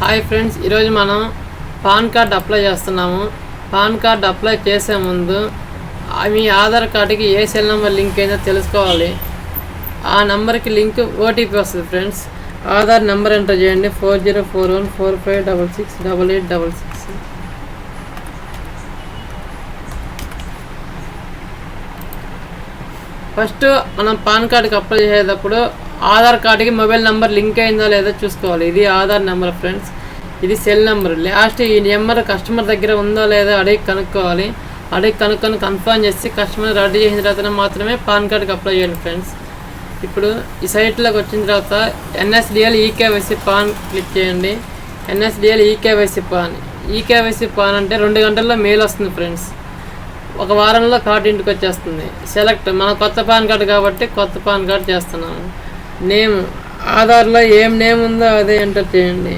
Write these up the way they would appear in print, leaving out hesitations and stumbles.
Hi friends, ఈరోజు మనం pan card apply చేస్తున్నాము. పాన్ కార్డ్ అప్లై చేసే ముందు మీ ఆధార్ కార్డుకి ఏ సెల్ నెంబర్ లింక్ అయిందో తెలుసుకోవాలి. ఆ నెంబర్కి లింక్ ఓటీపీ వస్తుంది. ఫ్రెండ్స్, ఆధార్ నెంబర్ ఎంటర్ చేయండి 404145668866. ఫస్ట్ మనం పాన్ కార్డుకి అప్లై చేసేటప్పుడు ఆధార్ కార్డుకి మొబైల్ నెంబర్ లింక్ అయిందో లేదో చూసుకోవాలి. ఇది ఆధార్ నెంబర్ ఫ్రెండ్స్, ఇది సెల్ నెంబర్. లాస్ట్ ఈ నెంబర్ కస్టమర్ దగ్గర ఉందో లేదో అడిగి కనుక్కోవాలి. అడిగి కనుక్కొని కన్ఫర్మ్ చేసి కస్టమర్ రెడీ చేసిన తర్వాత మాత్రమే పాన్ కార్డుకి అప్లై చేయండి ఫ్రెండ్స్. ఇప్పుడు ఈ సైట్లోకి వచ్చిన తర్వాత ఎన్ఎస్డిఎల్ ఈకేవైసీ పాన్ క్లిక్ చేయండి. ఎన్ఎస్డిఎల్ ఈకేవైసీ పాన్ అంటే 2 గంటల్లో మెయిల్ వస్తుంది ఫ్రెండ్స్. ఒక వారంలో కార్డు ఇంటికి వచ్చేస్తుంది. సెలెక్ట్ మన కొత్త పాన్ కార్డు కాబట్టి కొత్త పాన్ కార్డు చేస్తున్నాను. నేమ్ ఆధార్లో ఏం నేమ్ ఉందో అదే ఎంటర్ చేయండి.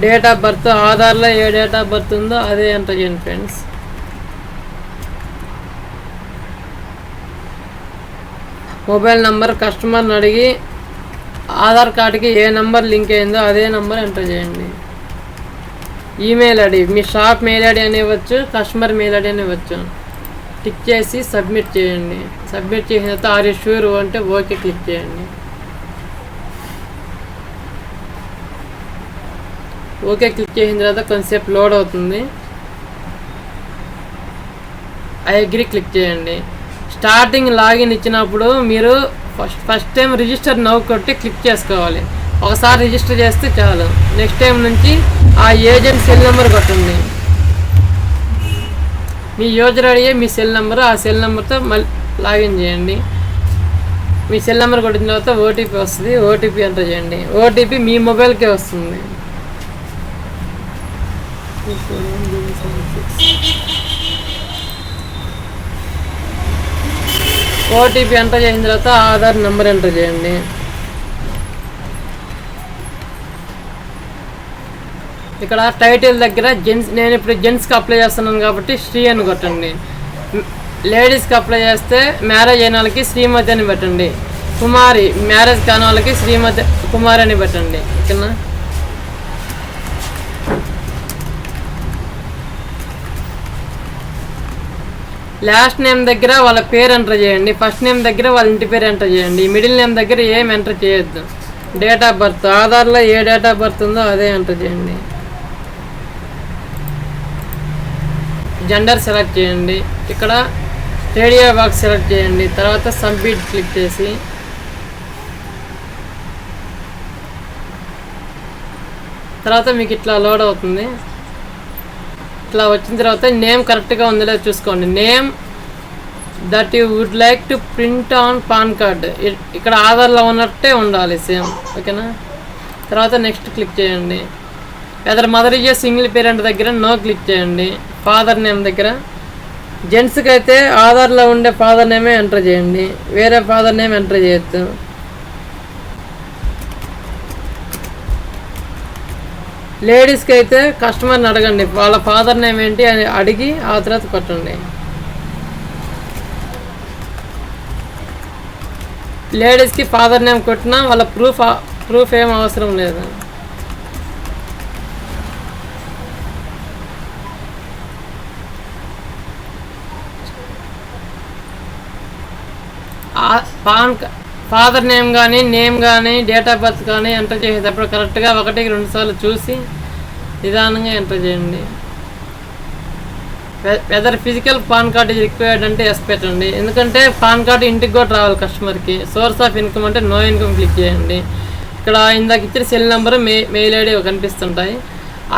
డేట్ ఆఫ్ బర్త్ ఆధార్లో ఏ డేట్ ఆఫ్ బర్త్ ఉందో అదే ఎంటర్ చేయండి ఫ్రెండ్స్. మొబైల్ నంబర్ కస్టమర్ని అడిగి ఆధార్ కార్డుకి ఏ నెంబర్ లింక్ అయిందో అదే నెంబర్ ఎంటర్ చేయండి. ఈమెయిల్ ఐడి మీ షాప్ మెయిల్ ఐడి అని ఇవ్వచ్చు, కస్టమర్ మెయిల్ ఐడి అని ఇవ్వచ్చు. టిక్ చేసి సబ్మిట్ చేయండి. సబ్మిట్ చేసిన తర్వాత ఆర్ యు ష్యూర్ అంటే ఓకే క్లిక్ చేయండి. ఓకే క్లిక్ చేసిన తర్వాత కొంచెంసేపు లోడ్ అవుతుంది. ఐ అగ్రీ క్లిక్ చేయండి. స్టార్టింగ్ లాగిన్ ఇచ్చినప్పుడు మీరు ఫస్ట్ టైం రిజిస్టర్ నౌ కొట్టి క్లిక్ చేసుకోవాలి. ఒకసారి రిజిస్టర్ చేస్తే చాలు. నెక్స్ట్ టైం నుంచి ఆ ఏజెంట్ సెల్ నెంబర్ కొట్టండి. మీ యూజర్ ఐడియే మీ సెల్ నెంబరు, ఆ సెల్ నెంబర్తో మళ్ళీ లాగిన్ చేయండి. మీ సెల్ నెంబర్ కొట్టిన తర్వాత ఓటీపీ వస్తుంది. ఓటీపీ ఎంటర్ చేయండి. ఓటీపీ మీ మొబైల్కే వస్తుంది. ఓటీపీ ఎంటర్ చేసిన తర్వాత ఆధార్ నెంబర్ ఎంటర్ చేయండి. ఇక్కడ టైటిల్ దగ్గర నేను ఇప్పుడు జెంట్స్కి అప్లై చేస్తున్నాను కాబట్టి శ్రీ అని కొట్టండి. లేడీస్కి అప్లై చేస్తే మ్యారేజ్ అయిన వాళ్ళకి శ్రీమతి అని పెట్టండి. కుమారి మ్యారేజ్ కాని వాళ్ళకి శ్రీమతి కుమారి అని పెట్టండి. ఓకేనా? లాస్ట్ నేమ్ దగ్గర వాళ్ళ పేరు ఎంటర్ చేయండి. ఫస్ట్ నేమ్ దగ్గర వాళ్ళ ఇంటి పేరు ఎంటర్ చేయండి. మిడిల్ నేమ్ దగ్గర ఏం ఎంటర్ చేయొద్దు. డేట్ ఆఫ్ బర్త్ ఆధార్లో ఏ డేట్ ఆఫ్ బర్త్ ఉందో అదే ఎంటర్ చేయండి. జెండర్ సెలెక్ట్ చేయండి. ఇక్కడ రేడియో బాక్స్ సెలెక్ట్ చేయండి. తర్వాత సబ్మిట్ క్లిక్ చేసి తర్వాత మీకు ఇట్లా లోడ్ అవుతుంది. ఇట్లా వచ్చిన తర్వాత నేమ్ కరెక్ట్గా ఉందో లేదో చూసుకోండి. Name that you would like to print on PAN card ఇక్కడ ఆధార్లో ఉన్నట్టే ఉండాలి సేమ్. ఓకేనా? తర్వాత నెక్స్ట్ క్లిక్ చేయండి. Either mother is single parent దగ్గర నో క్లిక్ చేయండి. ఫాదర్ నేమ్ దగ్గర జెంట్స్కి అయితే ఆధార్లో ఉండే ఫాదర్ నేమే ఎంటర్ చేయండి. వేరే ఫాదర్ నేమ్ ఎంటర్ చేయొద్దు. లేడీస్కి అయితే కస్టమర్ని అడగండి వాళ్ళ ఫాదర్ నేమ్ ఏంటి అని అడిగి ఆ తర్వాత కొట్టండి. లేడీస్కి ఫాదర్ నేమ్ కొట్టినా వాళ్ళ ప్రూఫ్ ఏం అవసరం లేదు. ఫాదర్ నేమ్ కానీ డేట్ ఆఫ్ బర్త్ కానీ ఎంటర్ చేసేటప్పుడు కరెక్ట్గా 1-2 సార్లు చూసి నిదానంగా ఎంటర్ చేయండి. Whether physical PAN card required అంటే ఎస్ పెట్టండి. ఎందుకంటే పాన్ కార్డు ఇంటికి కూడా రావాలి కస్టమర్కి. సోర్స్ ఆఫ్ ఇన్కమ్ అంటే నో ఇన్కమ్ క్లిక్ చేయండి. ఇక్కడ ఇందాక ఇచ్చిన సెల్ నెంబరు మెయిల్ ఐడి కనిపిస్తుంటాయి.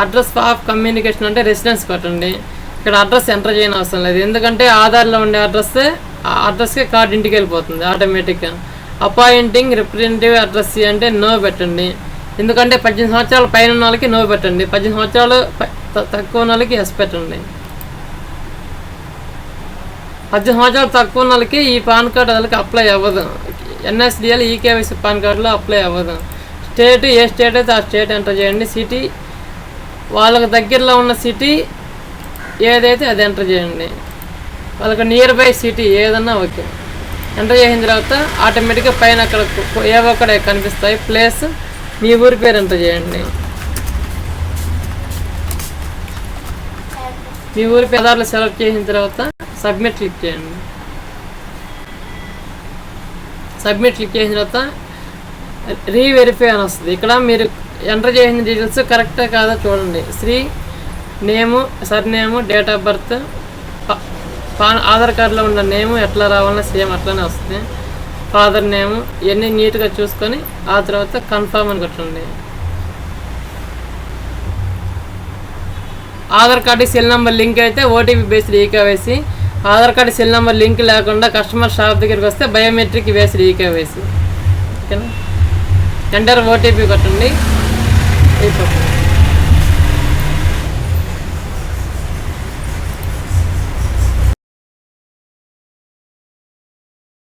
అడ్రస్ ఆఫ్ కమ్యూనికేషన్ అంటే రెసిడెన్స్ కొట్టండి. ఇక్కడ అడ్రస్ ఎంటర్ చేయని అవసరం లేదు. ఎందుకంటే ఆధార్లో ఉండే అడ్రస్కే కార్డు ఇంటికి వెళ్ళిపోతుంది ఆటోమేటిక్గా. అపాయింటింగ్ రిప్రజెంటేటివ్ అడ్రస్ అంటే నో పెట్టండి. ఎందుకంటే 18 సంవత్సరాల పైన ఉన్న వాళ్ళకి నో పెట్టండి. 18 సంవత్సరాలు తక్కువ ఉన్న వాళ్ళకి ఎస్ పెట్టండి. 18 సంవత్సరాలు తక్కువ ఉన్న వాళ్ళకి ఈ పాన్ కార్డు వాళ్ళకి అప్లై అవ్వదు. ఎన్ఎస్డిఎల్ ఈకేవైసీ పాన్ కార్డులో అప్లై అవ్వదు. స్టేట్ ఏ స్టేట్ అయితే ఆ స్టేట్ ఎంటర్ చేయండి. సిటీ వాళ్ళకి దగ్గరలో ఉన్న సిటీ ఏదైతే అది ఎంటర్ చేయండి. వాళ్ళకి నియర్ బై సిటీ ఏదన్నా ఓకే. ఎంటర్ చేసిన తర్వాత ఆటోమేటిక్గా పైన అక్కడ ఏవో అక్కడ కనిపిస్తాయి. ప్లేస్ మీ ఊరి పేరు ఎంటర్ చేయండి. మీ ఊరి పేరు ఆధార్లో సెలెక్ట్ చేసిన తర్వాత సబ్మిట్ క్లిక్ చేయండి. సబ్మిట్ క్లిక్ చేసిన తర్వాత రీవెరిఫై అని వస్తుంది. ఇక్కడ మీరు ఎంటర్ చేసిన డీటెయిల్స్ కరెక్టా కాదా చూడండి. శ్రీ name, surname, date of birth, Aadhaar కార్డులో ఉన్న నేము ఎట్లా రావాలన్నా సేమ్ అట్లానే వస్తుంది. ఫాదర్ నేము ఇవన్నీ నీట్గా చూసుకొని ఆ తర్వాత కన్ఫర్మ్ అని కొట్టండి. Aadhaar card cell number link అయితే OTP based eKYC. Aadhaar card cell number link లేకుండా కస్టమర్ షాప్ దగ్గరికి వస్తే బయోమెట్రిక్ బేస్డ్ ఈకేవైసీ. ఓకేనా? ఎంటర్ ఓటీపీ కొట్టండి. అయిపోతుంది.